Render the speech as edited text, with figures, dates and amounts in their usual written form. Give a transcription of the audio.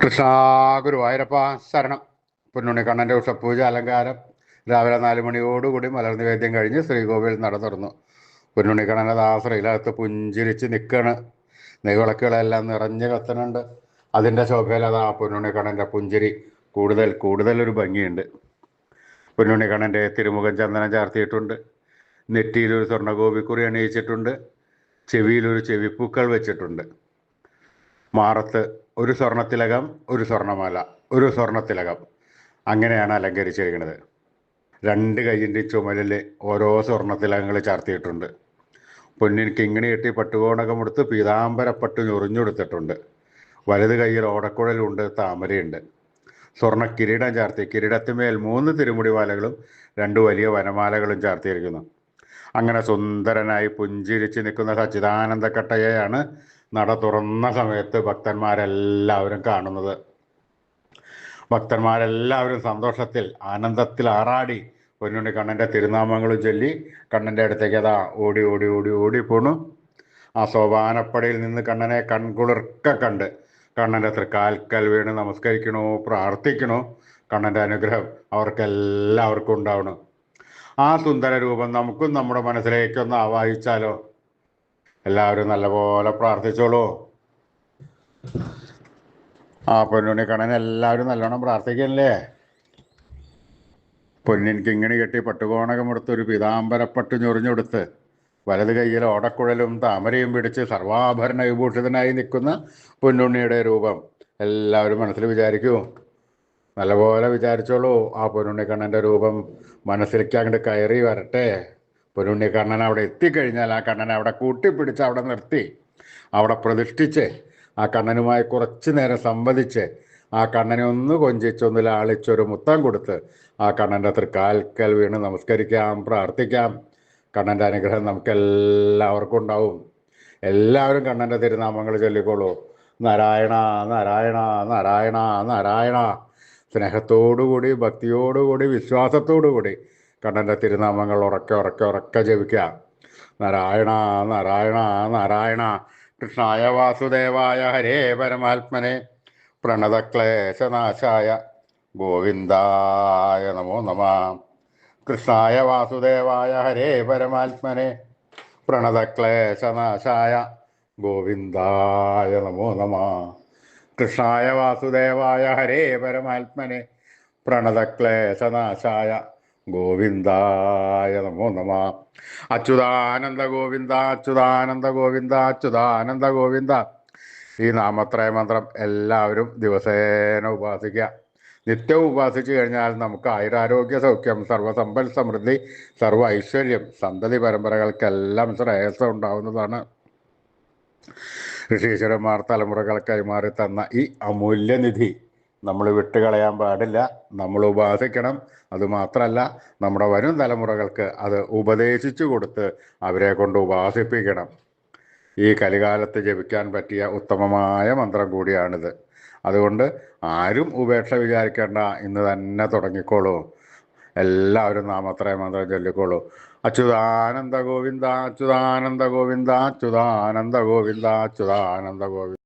കൃഷ്ണ ഗുരുവായൂരപ്പ ശരണം. പൊന്നുണ്ണിക്കണ്ണൻ്റെ ഉഷപ്പൂജ അലങ്കാരം രാവിലെ 4 മണിയോടുകൂടി മലർനിവേദ്യം കഴിഞ്ഞ് ശ്രീകോവിൽ നട തുറന്നു. പൊന്നുണ്ണിക്കണ്ണൻ്റെ ദാശ്രയിലകത്ത് പുഞ്ചിരിച്ച് നിൽക്കുകയാണ്. നെയ്വിളക്കുകളെല്ലാം നിറഞ്ഞ് കത്തുന്നുണ്ട്. അതിൻ്റെ ശോഭയിൽ അതാ പൊന്നുണ്ണിക്കണ്ണൻ്റെ പുഞ്ചിരി കൂടുതൽ കൂടുതൽ ഒരു ഭംഗിയുണ്ട്. പൊന്നുണ്ണിക്കണ്ണൻ്റെ തിരുമുഖം ചന്ദനം ചാർത്തിയിട്ടുണ്ട്. നെറ്റിയിലൊരു സ്വർണ്ണഗോപിക്കുറി അണിയിച്ചിട്ടുണ്ട്. ചെവിയിലൊരു ചെവിപ്പൂക്കൾ വെച്ചിട്ടുണ്ട്. മാറത്ത് ഒരു സ്വർണ്ണത്തിലകം, ഒരു സ്വർണ്ണമാല, ഒരു സ്വർണ്ണത്തിലകം, അങ്ങനെയാണ് അലങ്കരിച്ചിരിക്കുന്നത്. 2 കൈയിൻ്റെ ചുമലിൽ ഓരോ സ്വർണ്ണത്തിലകങ്ങൾ ചാർത്തിയിട്ടുണ്ട്. പൊന്നിൻ കിങ്ങിണി കെട്ടി പട്ടുകോണകമെടുത്ത് പീതാംബരപ്പട്ട് ഞൊറിഞ്ഞെടുത്തിട്ടുണ്ട്. വലത് കൈയിൽ ഓടക്കുഴലുണ്ട്, താമരയുണ്ട്. സ്വർണ്ണ കിരീടം ചാർത്തി കിരീടത്തിന്മേൽ 3 തിരുമുടി മാലകളും 2 വലിയ വനമാലകളും ചാർത്തിയിരിക്കുന്നു. അങ്ങനെ സുന്ദരനായി പുഞ്ചിരിച്ച് നിൽക്കുന്ന സച്ചിദാനന്ദ കട്ടയെയാണ് നട തുറന്ന സമയത്ത് ഭക്തന്മാരെല്ലാവരും കാണുന്നത്. ഭക്തന്മാരെല്ലാവരും സന്തോഷത്തിൽ ആനന്ദത്തിൽ ആറാടി പൊന്നുണ്ണിക്കണ്ണൻ്റെ തിരുനാമങ്ങളും ചൊല്ലി കണ്ണൻ്റെ അടുത്തേക്ക് അതാ ഓടി ഓടി ഓടി ഓടി പോണു. ആ സോപാനപ്പടിയിൽ നിന്ന് കണ്ണനെ കൺകുളിർക്ക കണ്ട് കണ്ണൻ്റെ തൃക്കാൽക്കൽ വീണ് നമസ്കരിക്കണോ, പ്രാർത്ഥിക്കണോ. കണ്ണൻ്റെ അനുഗ്രഹം അവർക്കെല്ലാവർക്കും ഉണ്ടാവണം. ആ സുന്ദര രൂപം നമുക്കും നമ്മുടെ മനസ്സിലേക്കൊന്ന് ആവാഹിച്ചാലോ? എല്ലാവരും നല്ലപോലെ പ്രാർത്ഥിച്ചോളൂ. ആ പൊന്നുണ്ണിക്കണ്ണൻ എല്ലാവരും നല്ലോണം പ്രാർത്ഥിക്കല്ലേ. പൊന്നിൻ കിങ്ങിണി കെട്ടി പട്ടുകോണകമെടുത്ത് ഒരു പീതാംബരപ്പട്ട് ഞൊറിഞ്ഞെടുത്ത് വലത് കൈയിൽ ഓടക്കുഴലും താമരയും പിടിച്ച് സർവാഭരണ വിഭൂഷിതനായി നിൽക്കുന്ന പൊന്നുണ്ണിയുടെ രൂപം എല്ലാവരും മനസ്സിൽ വിചാരിക്കൂ. നല്ലപോലെ വിചാരിച്ചോളൂ. ആ പൊന്നുണ്ണിക്കണ്ണൻ്റെ രൂപം മനസ്സിലേക്ക് അങ്ങോട്ട് കയറി വരട്ടെ. പൊന്നുണ്ണിക്കണ്ണൻ അവിടെ എത്തിക്കഴിഞ്ഞാൽ ആ കണ്ണനെ അവിടെ കൂട്ടിപ്പിടിച്ച് അവിടെ നിർത്തി അവിടെ പ്രതിഷ്ഠിച്ച് ആ കണ്ണനുമായി കുറച്ച് നേരം സംവദിച്ച് ആ കണ്ണനെ ഒന്ന് കൊഞ്ചിച്ചൊന്ന് ലാളിച്ചൊരു മുത്തം കൊടുത്ത് ആ കണ്ണൻ്റെ തൃക്കാൽക്കൽ വീണ് നമസ്കരിക്കാം, പ്രാർത്ഥിക്കാം. കണ്ണൻ്റെ അനുഗ്രഹം നമുക്കെല്ലാവർക്കും ഉണ്ടാവും. എല്ലാവരും കണ്ണൻ്റെ തിരുനാമങ്ങൾ ചൊല്ലിക്കോളൂ. നാരായണ നാരായണ നാരായണ നാരായണ. സ്നേഹത്തോടുകൂടി, ഭക്തിയോടുകൂടി, വിശ്വാസത്തോടുകൂടി കണ്ണൻ്റെ തിരുനാമങ്ങൾ ഉറക്കെ ഉറക്കെ ഉറക്കെ ജപിക്കുക. നാരായണ നാരായണ നാരായണ. കൃഷ്ണായ വാസുദേവായ ഹരേ പരമാത്മനെ പ്രണതക്ലേശനാശായ ഗോവിന്ദായ നമോ നമഃ. കൃഷ്ണായ വാസുദേവായ ഹരേ പരമാത്മനെ പ്രണതക്ലേശനാശായ ഗോവിന്ദായ നമോ നമഃ. കൃഷ്ണായ വാസുദേവായ ഹരേ പരമാത്മനെ പ്രണതക്ലേശനാശായ ഗോവിന്ദായ നമോ നമഃ. അച്യുതാനന്ദ ഗോവിന്ദ അച്യുതാനന്ദ ഗോവിന്ദ അച്യുതാനന്ദ ഗോവിന്ദ. ഈ നാമത്രയ മന്ത്രം എല്ലാവരും ദിവസേന ഉപാസിക്കുക. നിത്യവും ഉപാസിച്ചു കഴിഞ്ഞാൽ നമുക്ക് ആയുരാരോഗ്യ സൗഖ്യം, സർവ്വസമ്പൽ സമൃദ്ധി, സർവ്വ ഐശ്വര്യം, സന്തതി പരമ്പരകൾക്കെല്ലാം ശ്രേയസ്സം ഉണ്ടാവുന്നതാണ്. ഋഷീശ്വരന്മാർ തലമുറകൾ കൈമാറി തന്ന ഈ അമൂല്യനിധി നമ്മൾ വിട്ടുകളയാൻ പാടില്ല. നമ്മൾ ഉപാസിക്കണം. അതുമാത്രമല്ല, നമ്മുടെ വരും തലമുറകൾക്ക് അത് ഉപദേശിച്ചു കൊടുത്ത് അവരെ കൊണ്ട് ഉപാസിപ്പിക്കണം. ഈ കലികാലത്ത് ജപിക്കാൻ പറ്റിയ ഉത്തമമായ മന്ത്രം കൂടിയാണിത്. അതുകൊണ്ട് ആരും ഉപേക്ഷ വിചാരിക്കേണ്ട. ഇന്ന് തന്നെ തുടങ്ങിക്കോളൂ. എല്ലാവരും നാമത്രയ മന്ത്രം ചൊല്ലിക്കോളൂ. അച്യുതാനന്ദ ഗോവിന്ദ അച്യുതാനന്ദ ഗോവിന്ദ അച്യുതാനന്ദ ഗോവിന്ദ അച്യുതാനന്ദ ഗോവിന്ദ.